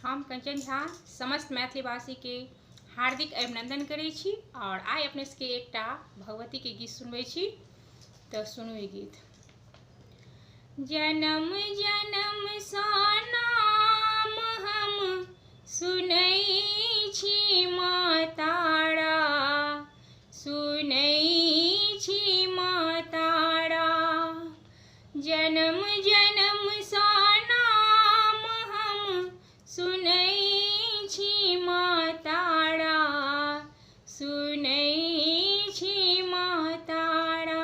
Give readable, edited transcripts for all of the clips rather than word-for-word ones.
हम कंचन झा समस्त मैथिली भाषी के हार्दिक अभिनंदन करै छी और आइ अपने सबके एकटा भगवती के गीत सुनबै छी। तो सुनू ई गीत। जन्म जन्म सँ नाम हम सुनै छी माँ तारा, सुनै छी माँ तारा। जन्म जन्म सँ नाम हम सुनै छी माँ तारा, सुनै छी माँ तारा।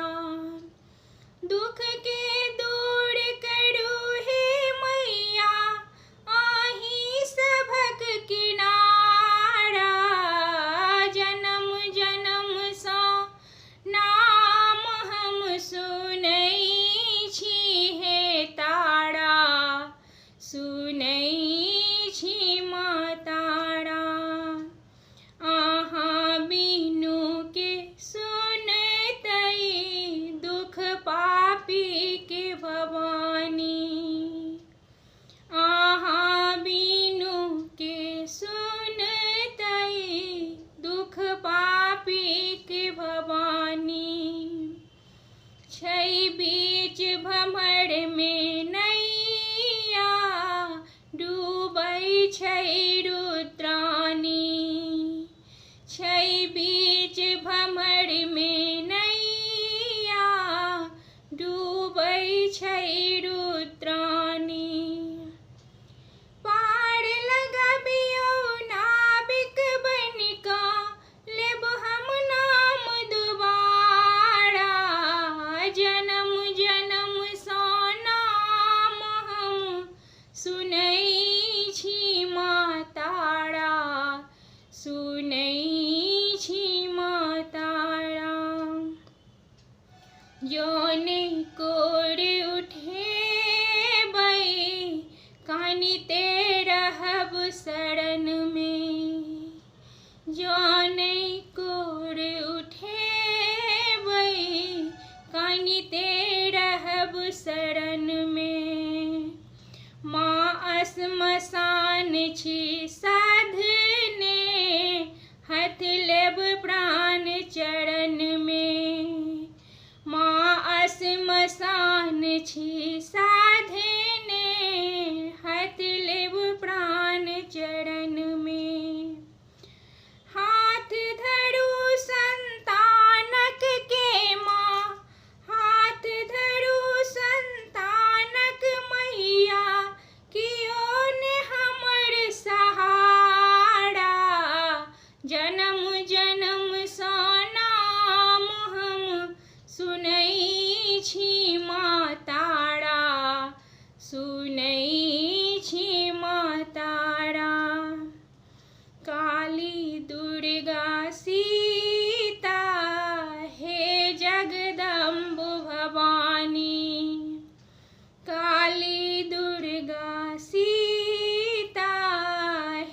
दुख के दूर करू हे मैया, आही सभक किनारा। जन्म जन्म सँ नाम हम सुनै छी हे तारा, सुनै छी माँ तारा। अहाँ बिनु के सुनतै दुख पापी के भवानी, अहाँ बिनु के सुनतै दुख पापी के भवानी। छै बीच भमर में नैया, डूबै छै रुद्रानी। छै बीच भमर में नैया, डूबै छै रुद्रानी। पार लगबियौ नाविक बनिका, लेब हम नाम दुबारा। जन्म जन्म सँ नाम हम सुनै छी माँ तारा, सुनै छी माँ तारा। जौने कोर उठेबै कानिते रहब शरण में। जौने कोर उठेबै कानिते रहब शरण में। माँ श्मशान छी साधने, हथ लेब प्राण चरण में। माँ श्मशान छी साधने, हथ लेब प्राण चरण में। हाथ धरू संतानक के माँ, हाथ धरू संतानक मैया, कियो ने हमर सहारा। जन्म जन्म सँ नाम हम सुनै छी माँ तारा, सुनै छी माँ तारा। काली दुर्गा सीता हे जगदम्ब भवानी। काली दुर्गा सीता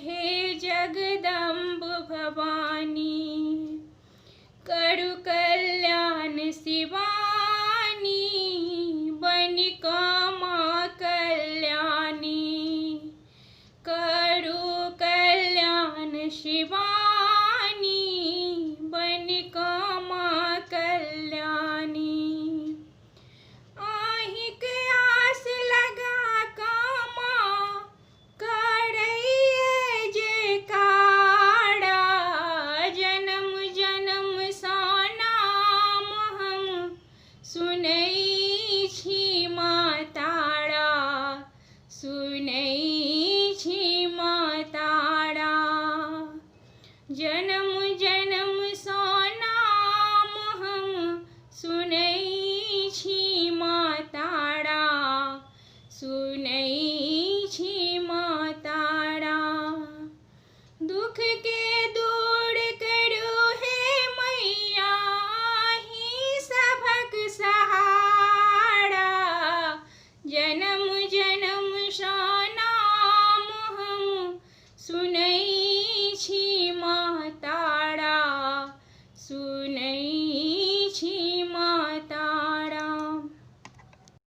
हे जगदम्ब भवानी। करू कल्याण शिवानी, बनिका माँ कल्याणी। करू कल्याण शिवानी, बनिका माँ कल्याणी। आहिक आस लगा कऽ माँ करैये जयकारा। जन्म जन्म सँ नाम हम सुनै छी माँ तारा, सुनै छी माँ तारा। जन्म जन्म सँ नाम हम सुनै छी माँ तारा, सुनै